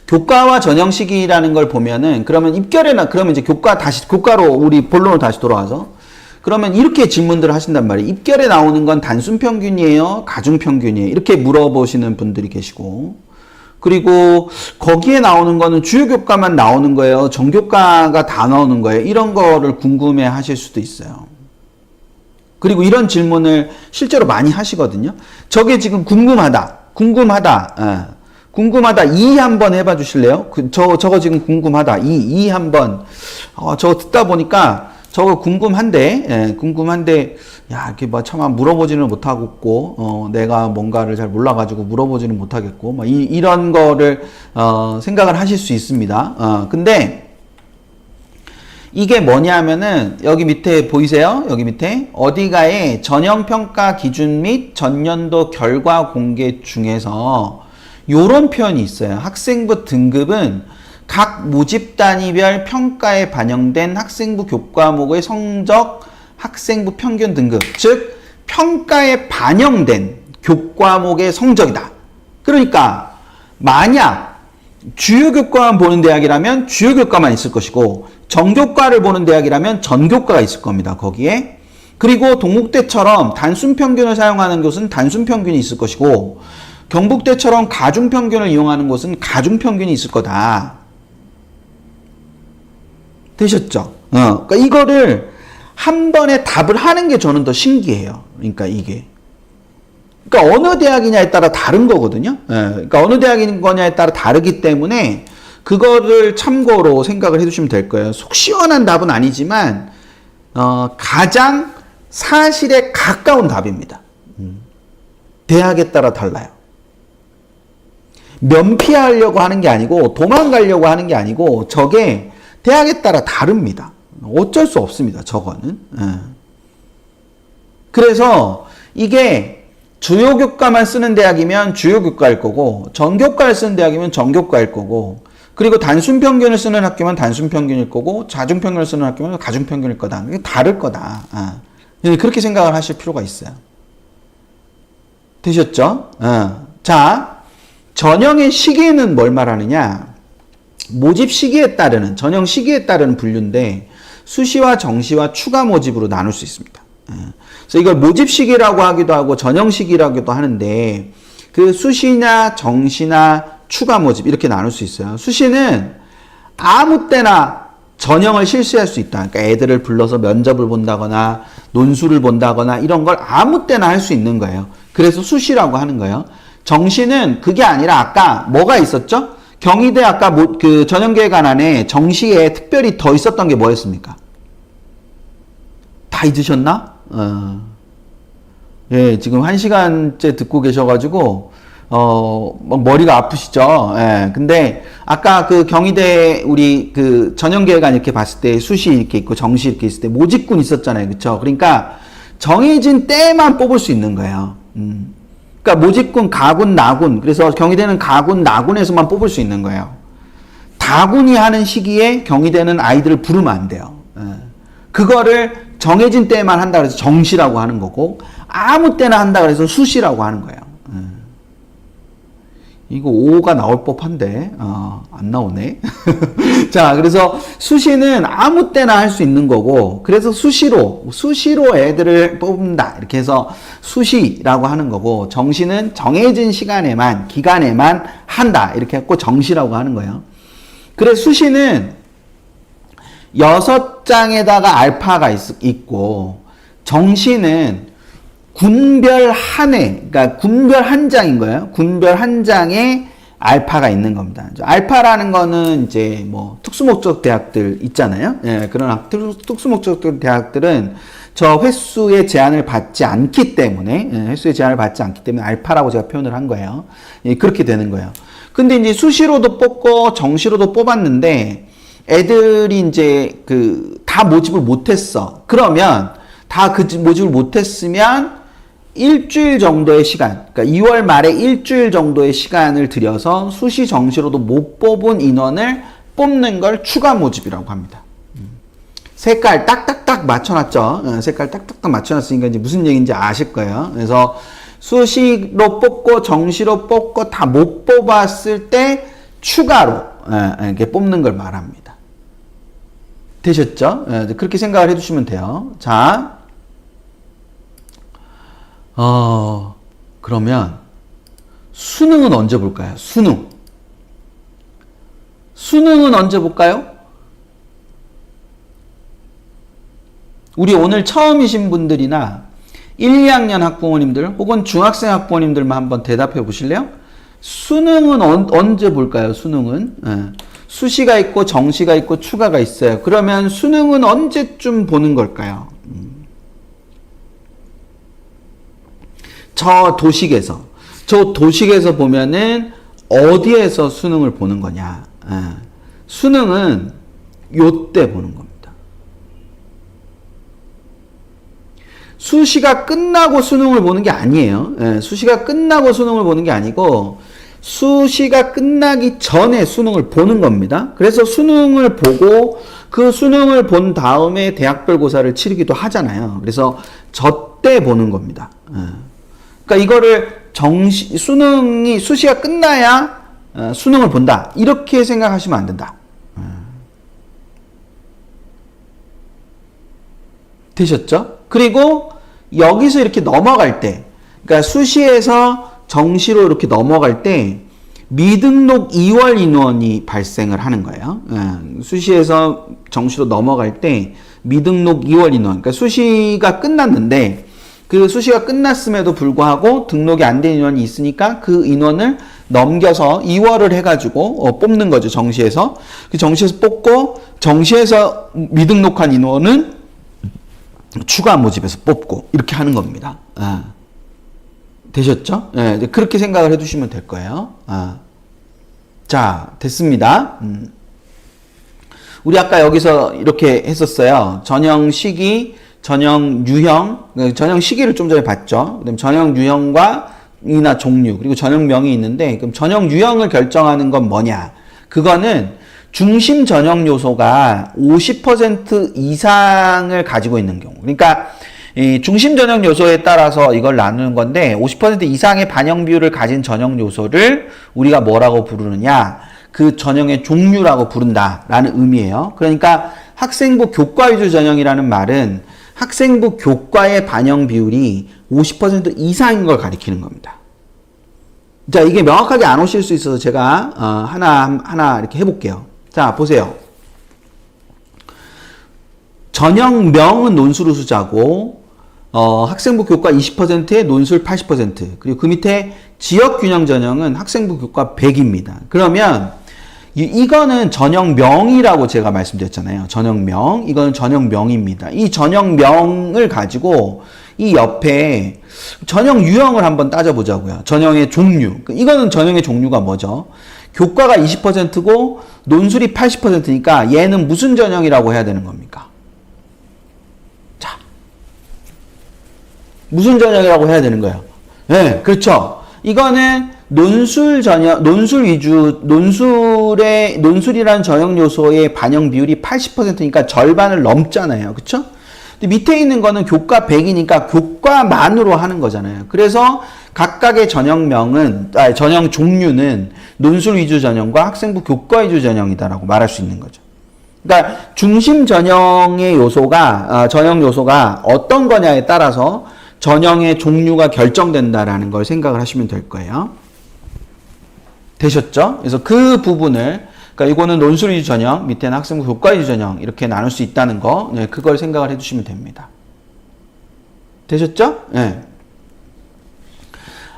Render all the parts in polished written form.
교과와 전형식이라는 걸 보면은 그러면 그러면 이제 교과로 우리 본론으로 다시 돌아와서 그러면 이렇게 질문들을 하신단 말이에요. 입결에 나오는 건 단순 평균이에요, 가중 평균이에요. 이렇게 물어보시는 분들이 계시고, 그리고 거기에 나오는 거는 주요 교과만 나오는 거예요, 전교과가 다 나오는 거예요. 이런 거를 궁금해 하실 수도 있어요. 그리고 이런 질문을 실제로 많이 하시거든요. 저게 지금 궁금하다. 이 한번 해봐 주실래요? 저거 지금 궁금하다. 이 한번. 저거 듣다 보니까 저거 궁금한데, 야, 이렇게 뭐 차마 물어보지는 못하겠고, 내가 뭔가를 잘 몰라가지고 물어보지는 못하겠고, 뭐 이런 거를, 생각을 하실 수 있습니다. 근데, 이게 뭐냐면은, 여기 밑에 보이세요? 여기 밑에, 어디가에 전형평가 기준 및 전년도 결과 공개 중에서, 요런 표현이 있어요. 학생부 등급은 각 모집 단위별 평가에 반영된 학생부 교과목의 성적 학생부 평균 등급, 즉 평가에 반영된 교과목의 성적이다. 그러니까 만약 주요 교과만 보는 대학이라면 주요 교과만 있을 것이고, 전교과를 보는 대학이라면 전교과가 있을 겁니다, 거기에. 그리고 동국대처럼 단순 평균을 사용하는 곳은 단순 평균이 있을 것이고, 경북대처럼 가중 평균을 이용하는 곳은 가중 평균이 있을 거다. 되셨죠? 그러니까 이거를 한 번에 답을 하는 게 저는 더 신기해요. 그러니까 이게. 그러니까 어느 대학이냐에 따라 다른 거거든요. 그러니까 어느 대학인 거냐에 따라 다르기 때문에 그거를 참고로 생각을 해두시면 될 거예요. 속 시원한 답은 아니지만 가장 사실에 가까운 답입니다. 대학에 따라 달라요. 면피하려고 하는 게 아니고 도망가려고 하는 게 아니고 저게 대학에 따라 다릅니다. 어쩔 수 없습니다. 저거는. 그래서 이게 주요 교과만 쓰는 대학이면 주요 교과일 거고, 전교과를 쓰는 대학이면 전교과일 거고, 그리고 단순 평균을 쓰는 학교면 단순 평균일 거고, 자중 평균을 쓰는 학교면 가중 평균일 거다. 이게 다를 거다. 그렇게 생각을 하실 필요가 있어요. 되셨죠? 자, 전형의 시기는 뭘 말하느냐? 모집 시기에 따르는, 전형 시기에 따르는 분류인데 수시와 정시와 추가 모집으로 나눌 수 있습니다. 그래서 이걸 모집 시기라고 하기도 하고 전형 시기라고도 하는데, 그 수시나 정시나 추가 모집 이렇게 나눌 수 있어요. 수시는 아무 때나 전형을 실시할 수 있다. 그러니까 애들을 불러서 면접을 본다거나 논술을 본다거나 이런 걸 아무 때나 할 수 있는 거예요. 그래서 수시라고 하는 거예요. 정시는 그게 아니라 아까 뭐가 있었죠? 경희대 아까 그 전형계획안 안에 정시에 특별히 더 있었던 게 뭐였습니까? 다 잊으셨나? 예, 지금 1시간째 듣고 계셔가지고, 막 머리가 아프시죠? 예, 근데 아까 그 경희대 우리 그 전형계획안 이렇게 봤을 때 수시 이렇게 있고 정시 이렇게 있을 때 모집군 있었잖아요. 그쵸? 그러니까 정해진 때만 뽑을 수 있는 거예요. 그러니까 모집군, 가군, 나군. 그래서 경희대는 가군, 나군에서만 뽑을 수 있는 거예요. 다군이 하는 시기에 경희대는 아이들을 부르면 안 돼요. 그거를 정해진 때만 한다 그래서 정시라고 하는 거고, 아무 때나 한다 그래서 수시라고 하는 거예요. 이거 5가 나올 법한데 안 나오네. 자, 그래서 수시는 아무 때나 할 수 있는 거고, 그래서 수시로 애들을 뽑는다 이렇게 해서 수시라고 하는 거고, 정시는 정해진 시간에만 기간에만 한다 이렇게 했고 정시라고 하는 거예요. 그래서 수시는 6장에다가 알파가 있고, 정시는 군별 한 해, 그러니까 군별 한 장인 거예요. 군별 한 장에 알파가 있는 겁니다. 알파라는 거는 이제 뭐 특수목적 대학들 있잖아요. 예, 그런 특수목적 대학들은 저 횟수의 제한을 받지 않기 때문에, 횟수의 제한을 받지 않기 때문에 알파라고 제가 표현을 한 거예요. 예, 그렇게 되는 거예요. 근데 이제 수시로도 뽑고 정시로도 뽑았는데 애들이 이제 다 모집을 못했어. 그러면 다 그 모집을 못했으면 일주일 정도의 시간, 그러니까 2월 말에 일주일 정도의 시간을 들여서 수시 정시로도 못 뽑은 인원을 뽑는 걸 추가 모집이라고 합니다. 색깔 딱딱딱 맞춰놨죠. 색깔 딱딱딱 맞춰놨으니까 이제 무슨 얘기인지 아실 거예요. 그래서 수시로 뽑고 정시로 뽑고 다 못 뽑았을 때 추가로 이렇게 뽑는 걸 말합니다. 되셨죠? 그렇게 생각을 해주시면 돼요. 자, 그러면 수능은 언제 볼까요? 수능은 언제 볼까요? 우리 오늘 처음이신 분들이나 1, 2학년 학부모님들 혹은 중학생 학부모님들만 한번 대답해 보실래요? 수능은 언제 볼까요? 수능은 수시가 있고 정시가 있고 추가가 있어요. 그러면 수능은 언제쯤 보는 걸까요? 저 도식에서 보면은 어디에서 수능을 보는 거냐? 수능은 요때 보는 겁니다. 수시가 끝나고 수능을 보는 게 아니에요. 수시가 끝나고 수능을 보는 게 아니고 수시가 끝나기 전에 수능을 보는 겁니다. 그래서 수능을 보고 그 수능을 본 다음에 대학별고사를 치르기도 하잖아요. 그래서 저 때 보는 겁니다. 그러니까 이거를 수시가 끝나야 수능을 본다. 이렇게 생각하시면 안 된다. 되셨죠? 그리고 여기서 이렇게 넘어갈 때, 그러니까 수시에서 정시로 이렇게 넘어갈 때 미등록 2월 인원이 발생을 하는 거예요. 수시에서 정시로 넘어갈 때 미등록 2월 인원, 그러니까 수시가 끝났는데 그 수시가 끝났음에도 불구하고 등록이 안 된 인원이 있으니까 그 인원을 넘겨서 2월을 해가지고 뽑는 거죠. 정시에서. 그 정시에서 뽑고 정시에서 미등록한 인원은 추가 모집에서 뽑고 이렇게 하는 겁니다. 되셨죠? 그렇게 생각을 해두시면 될 거예요. 자, 됐습니다. 우리 아까 여기서 이렇게 했었어요. 전형 시기, 전형 유형, 전형 시기를 좀 전에 봤죠. 그다음 전형 유형과 이나 종류, 그리고 전형명이 있는데, 그럼 전형 유형을 결정하는 건 뭐냐? 그거는 중심 전형 요소가 50% 이상을 가지고 있는 경우. 그러니까 이 중심 전형 요소에 따라서 이걸 나누는 건데 50% 이상의 반영 비율을 가진 전형 요소를 우리가 뭐라고 부르느냐? 그 전형의 종류라고 부른다라는 의미예요. 그러니까 학생부 교과 위주 전형이라는 말은 학생부 교과의 반영 비율이 50% 이상인 걸 가리키는 겁니다. 자, 이게 명확하게 안 오실 수 있어서 제가 하나 이렇게 해볼게요. 자, 보세요. 전형명은 논술 우수자고 학생부 교과 20%에 논술 80%, 그리고 그 밑에 지역균형 전형은 학생부 교과 100입니다. 그러면 이거는 전형명이라고 제가 말씀드렸잖아요. 전형명. 이거는 전형명입니다. 이 전형명을 가지고 이 옆에 전형 유형을 한번 따져보자고요. 전형의 종류. 이거는 전형의 종류가 뭐죠? 교과가 20%고 논술이 80%니까 얘는 무슨 전형이라고 해야 되는 겁니까? 자, 무슨 전형이라고 해야 되는 거예요? 네, 그렇죠. 이거는 논술 전형, 논술 위주, 논술이라는 전형 요소의 반영 비율이 80%니까 절반을 넘잖아요. 그쵸? 근데 밑에 있는 거는 교과 100이니까 교과만으로 하는 거잖아요. 그래서 각각의 전형명은, 전형 종류는 논술 위주 전형과 학생부 교과 위주 전형이다라고 말할 수 있는 거죠. 그러니까 중심 전형의 요소가, 전형 요소가 어떤 거냐에 따라서 전형의 종류가 결정된다라는 걸 생각을 하시면 될 거예요. 되셨죠? 그래서 그 부분을, 그러니까 이거는 논술 위주 전형, 밑에는 학생부 교과 위주 전형 이렇게 나눌 수 있다는 거, 그걸 생각을 해주시면 됩니다. 되셨죠? 네.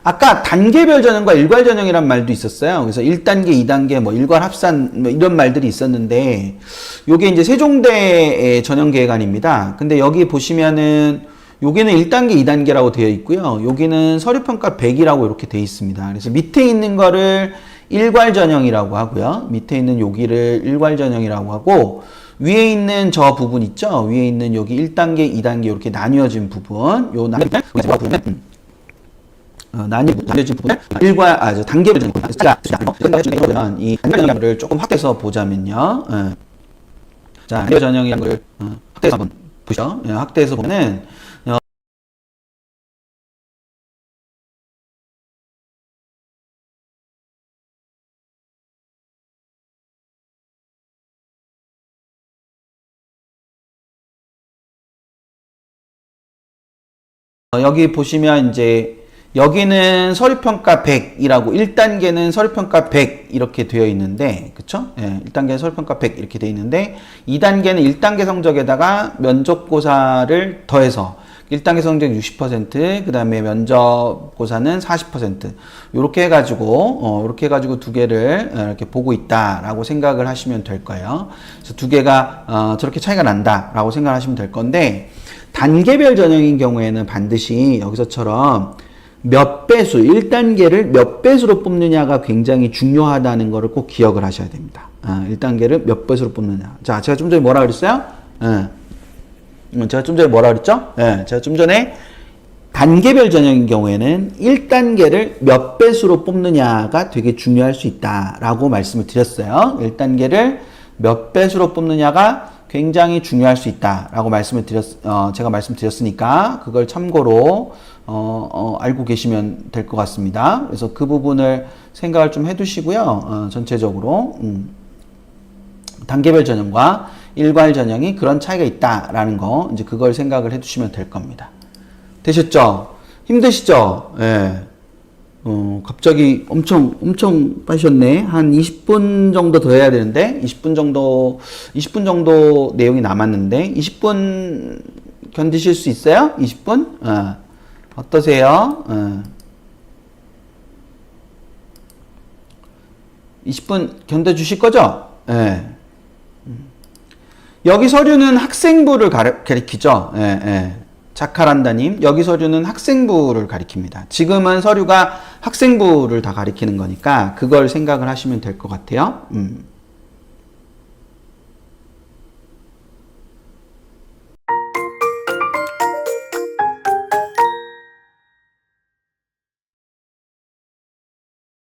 아까 단계별 전형과 일괄 전형이란 말도 있었어요. 그래서 1단계, 2단계, 뭐 일괄 합산 뭐 이런 말들이 있었는데, 요게 이제 세종대의 전형 계획안입니다. 근데 여기 보시면은 여기는 1단계, 2단계라고 되어 있고요. 여기는 서류평가 100이라고 이렇게 되어 있습니다. 그래서 밑에 있는 거를 일괄 전형이라고 하고요. 밑에 있는 여기를 일괄 전형이라고 하고, 위에 있는 저 부분 있죠? 위에 있는 여기 1단계, 2단계 이렇게 나뉘어진 부분, 요 나뉘어진 부분을 단계별 전형, 이 단계별 전형을 조금 확대해서 보자면요. 자, 단계별 전형이라는 걸 확대해서 한번 보시죠. 확대해서 보면은 여기 보시면 이제 여기는 서류평가 100이라고 1단계는 서류평가 100 이렇게 되어 있는데 그쵸? 예, 1단계는 서류평가 100 이렇게 되어 있는데 2단계는 1단계 성적에다가 면접고사를 더해서 1단계 성적 60%, 그 다음에 면접고사는 40%. 요렇게 해가지고 두 개를 이렇게 보고 있다라고 생각을 하시면 될 거예요. 그래서 두 개가, 저렇게 차이가 난다라고 생각하시면 될 건데, 단계별 전형인 경우에는 반드시 여기서처럼 몇 배수, 1단계를 몇 배수로 뽑느냐가 굉장히 중요하다는 것을 꼭 기억을 하셔야 됩니다. 1단계를 몇 배수로 뽑느냐. 자, 제가 좀 전에 뭐라 그랬어요? 제가 좀 전에 뭐라 그랬죠? 제가 좀 전에 단계별 전형인 경우에는 1단계를 몇 배수로 뽑느냐가 되게 중요할 수 있다라고 말씀을 드렸어요. 1단계를 몇 배수로 뽑느냐가 굉장히 중요할 수 있다라고 제가 말씀드렸으니까 그걸 참고로 알고 계시면 될 것 같습니다. 그래서 그 부분을 생각을 좀 해두시고요. 전체적으로 단계별 전형과 일괄 전형이 그런 차이가 있다라는 거 이제 그걸 생각을 해두시면 될 겁니다. 되셨죠? 힘드시죠? 예. 갑자기 엄청 빠셨네. 한 20분 정도 더 해야 되는데 20분 정도 내용이 남았는데 20분 견디실 수 있어요? 20분? 어떠세요? 20분 견뎌주실 거죠? 예. 여기 서류는 학생부를 가리키죠. 자카란다님, 여기 서류는 학생부를 가리킵니다. 지금은 서류가 학생부를 다 가리키는 거니까 그걸 생각을 하시면 될 것 같아요.